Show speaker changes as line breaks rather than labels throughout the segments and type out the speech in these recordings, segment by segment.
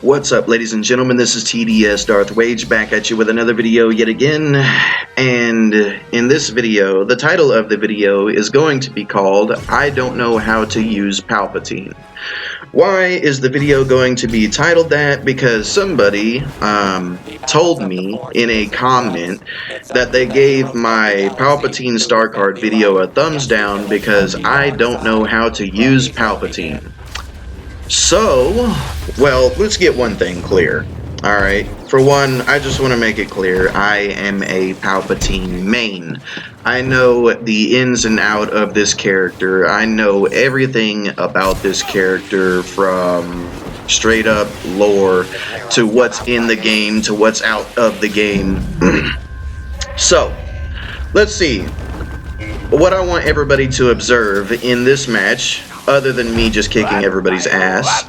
What's up, ladies and gentlemen? This is TDS Darth Wage back at you with another video yet again. And in this video, the title of the video is going to be called I Don't Know How to Use Palpatine. Why is the video going to be titled that? Because somebody told me in a comment that they gave my Palpatine star card video a thumbs down because I don't know how to use Palpatine. So, well, let's get one thing clear. Alright, for one, I just want to make it clear, I am a Palpatine main. I know the ins and out of this character. I know everything about this character, from straight up lore to what's in the game to what's out of the game. So, let's see. What I want everybody to observe in this match, other than me just kicking everybody's ass,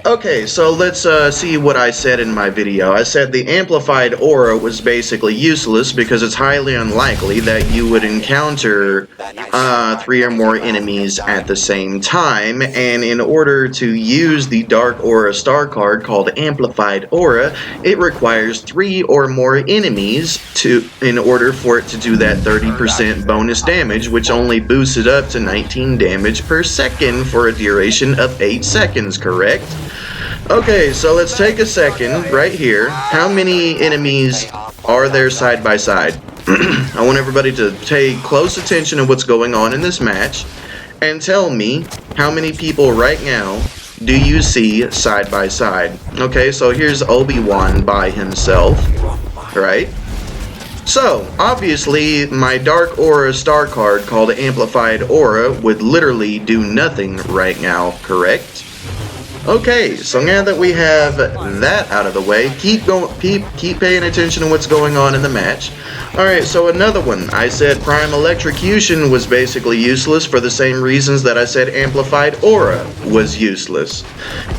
okay, so let's see what I said in my video. I said the amplified aura was basically useless because it's highly unlikely that you would encounter 3 or more enemies at the same time, and in order to use the Dark Aura star card called Amplified Aura, it requires 3 or more enemies in order for it to do that 30% bonus damage, which only boosts it up to 19 damage per second for a duration of 8 seconds, correct? Okay, so let's take a second right here. How many enemies are there side by side? I want everybody to pay close attention to what's going on in this match and tell me how many people right now do you see side by side. Okay, so here's Obi-Wan by himself, right? So, obviously, my Dark Aura star card called Amplified Aura would literally do nothing right now, correct? Okay, so now that we have that out of the way, keep paying attention to what's going on in the match. Alright, so another one. I said Prime Electrocution was basically useless for the same reasons that I said Amplified Aura was useless.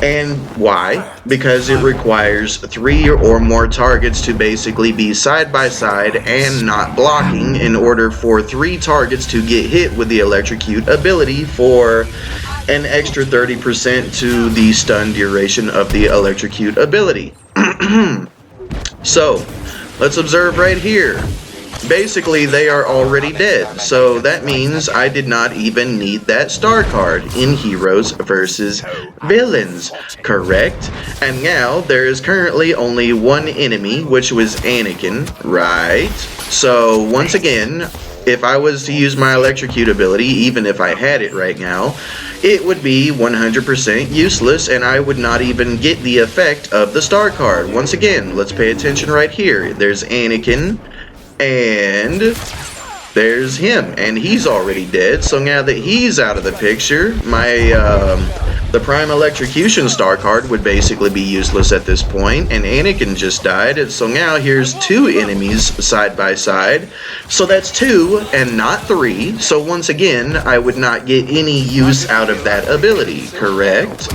And why? Because it requires 3 or more targets to basically be side by side and not blocking in order for 3 targets to get hit with the Electrocute ability for an extra 30% to the stun duration of the Electrocute ability. So, let's observe right here. Basically, they are already dead, so that means I did not even need that star card in Heroes versus Villains, correct? And now, there is currently only one enemy, which was Anakin, right? So, once again, if I was to use my Electrocute ability, even if I had it right now, it would be 100% useless, and I would not even get the effect of the star card. Once again, let's pay attention right here. There's Anakin, and there's him, and he's already dead. So now that he's out of the picture, the Prime Electrocution star card would basically be useless at this point, and Anakin just died, and so now here's 2 enemies side by side. So that's 2 and not 3, so once again, I would not get any use out of that ability, correct?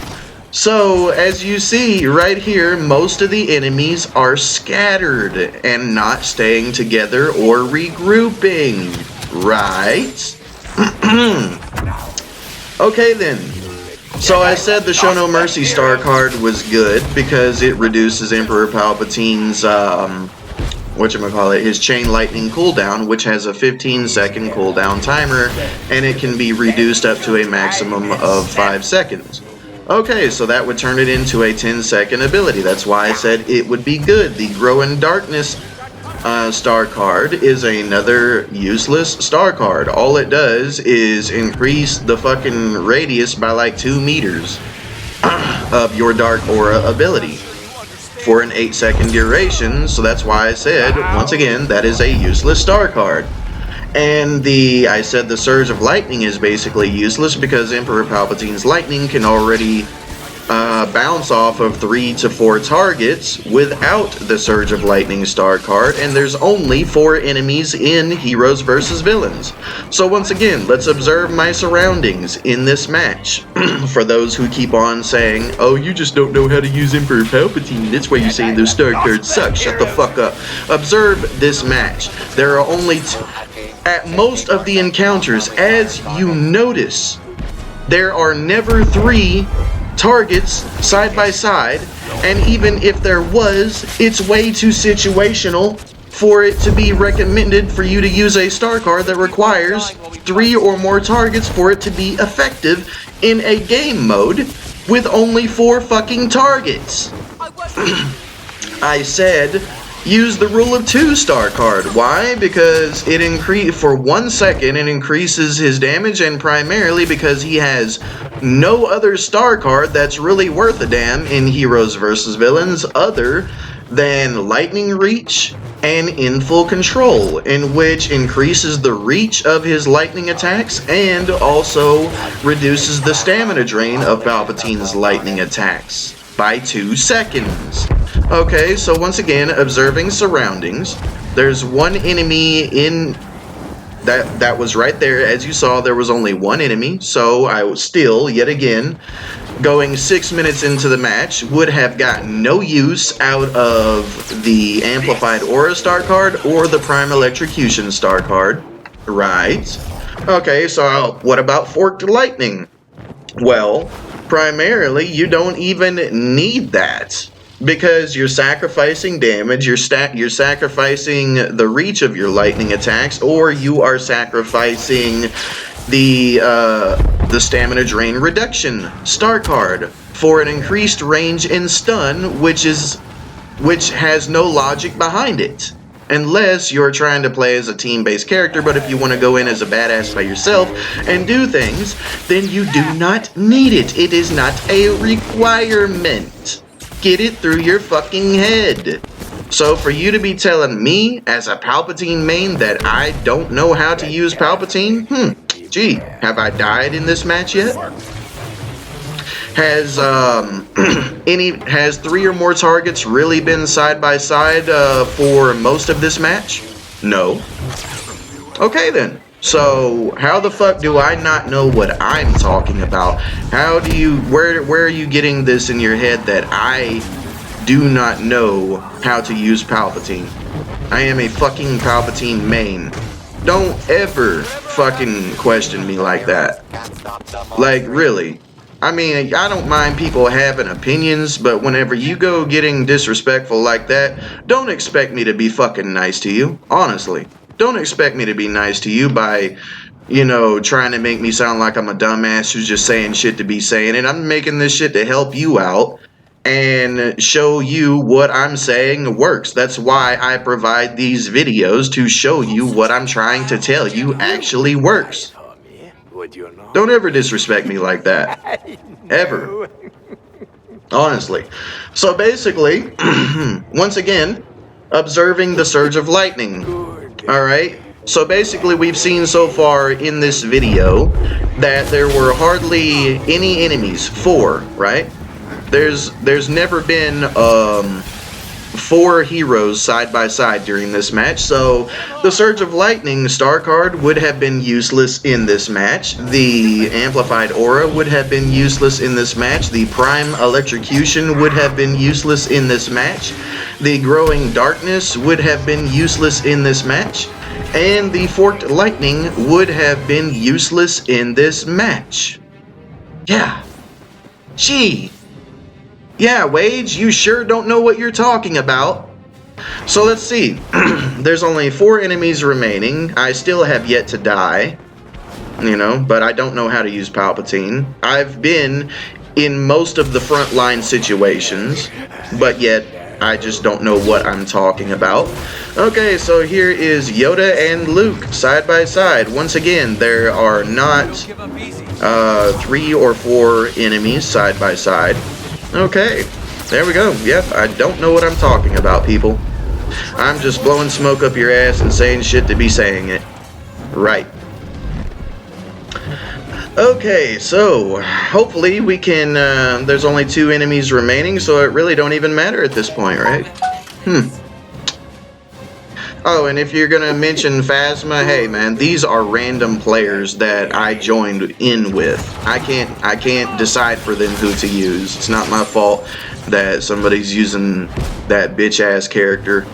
So, as you see right here, most of the enemies are scattered and not staying together or regrouping, right? Okay then. So I said the Show No Mercy star card was good because it reduces Emperor Palpatine's, his Chain Lightning cooldown, which has a 15-second cooldown timer, and it can be reduced up to a maximum of 5 seconds. Okay, so that would turn it into a 10-second ability. That's why I said it would be good. The Grow in Darkness star card is another useless star card. All it does is increase the fucking radius by like 2 meters of your Dark Aura ability for an 8-second duration, so that's why I said, once again, that is a useless star card. And I said the Surge of Lightning is basically useless because Emperor Palpatine's lightning can already bounce off of 3 to 4 targets without the Surge of Lightning star card, and there's only 4 enemies in Heroes vs. Villains. So once again, let's observe my surroundings in this match. For those who keep on saying, oh, you just don't know how to use Emperor Palpatine, that's why you're saying those star cards suck, shut the fuck up. Observe this match. There are only at most of the encounters, as you notice, there are never 3 targets side by side, and even if there was, it's way too situational for it to be recommended for you to use a star card that requires 3 or more targets for it to be effective in a game mode with only 4 fucking targets. I said use the rule of 2 star card. Why? Because it for 1 second it increases his damage, and primarily because he has no other star card that's really worth a damn in Heroes vs. Villains other than Lightning Reach and In Full Control, in which increases the reach of his lightning attacks and also reduces the stamina drain of Palpatine's lightning attacks by 2 seconds. Okay, so once again, observing surroundings, there's one enemy in that was right there. As you saw, there was only one enemy, so I was still, yet again, going 6 minutes into the match, would have gotten no use out of the Amplified Aura star card or the Prime Electrocution star card. Right. Okay, so what about Forked Lightning? Well, primarily, you don't even need that, because you're sacrificing damage, you're sacrificing the reach of your lightning attacks, or you are sacrificing the stamina drain reduction star card for an increased range and stun, which has no logic behind it. Unless you're trying to play as a team-based character, but if you want to go in as a badass by yourself and do things, then you do not need it. It is not a requirement. Get it through your fucking head. So for you to be telling me, as a Palpatine main, that I don't know how to use Palpatine? Gee, have I died in this match yet? Has 3 or more targets really been side by side for most of this match? No. Okay then. So how the fuck do I not know what I'm talking about? How do you, where are you getting this in your head that I do not know how to use Palpatine? I am a fucking Palpatine main. Don't ever fucking question me like that. Like, really. I mean, I don't mind people having opinions, but whenever you go getting disrespectful like that, don't expect me to be fucking nice to you. Honestly. Don't expect me to be nice to you by, you know, trying to make me sound like I'm a dumbass who's just saying shit to be saying it. I'm making this shit to help you out and show you what I'm saying works. That's why I provide these videos, to show you what I'm trying to tell you actually works. Don't ever disrespect me like that. Ever. Honestly. So basically, once again, observing the surge of lightning. Alright, so basically we've seen so far in this video that there were hardly any enemies. 4, right? There's never been 4 heroes side by side during this match, so the Surge of Lightning star card would have been useless in this match. The Amplified Aura would have been useless in this match. The Prime Electrocution would have been useless in this match. The Growing Darkness would have been useless in this match. And the Forked Lightning would have been useless in this match. Yeah. Gee. Yeah, Wage, you sure don't know what you're talking about. So let's see. There's only 4 enemies remaining. I still have yet to die. You know, but I don't know how to use Palpatine. I've been in most of the frontline situations, but yet I just don't know what I'm talking about. Okay, so here is Yoda and Luke side by side. Once again, there are not 3 or 4 enemies side by side. Okay, there we go. Yep, I don't know what I'm talking about, people. I'm just blowing smoke up your ass and saying shit to be saying it. Right. Okay, so hopefully we can, there's only 2 enemies remaining, so it really don't even matter at this point, right? Oh, and if you're gonna mention Phasma, hey man, these are random players that I joined in with. I can't decide for them who to use. It's not my fault that somebody's using that bitch ass character.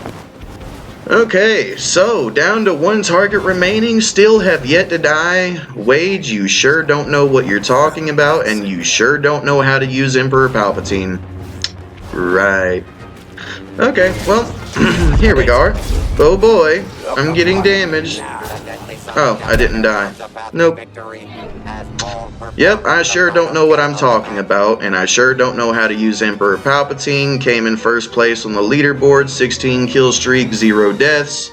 Okay, so down to one target remaining, still have yet to die. Wade, you sure don't know what you're talking about, and you sure don't know how to use Emperor Palpatine. Right. Okay, well, here we go. Oh boy, I'm getting damaged. Oh, I didn't die. Nope. Yep, I sure don't know what I'm talking about, and I sure don't know how to use Emperor Palpatine. Came in first place on the leaderboard, 16 kill streak, 0 deaths.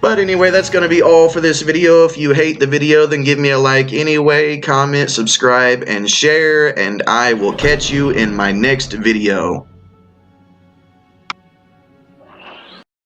But anyway, that's going to be all for this video. If you hate the video, then give me a like anyway, comment, subscribe, and share, and I will catch you in my next video.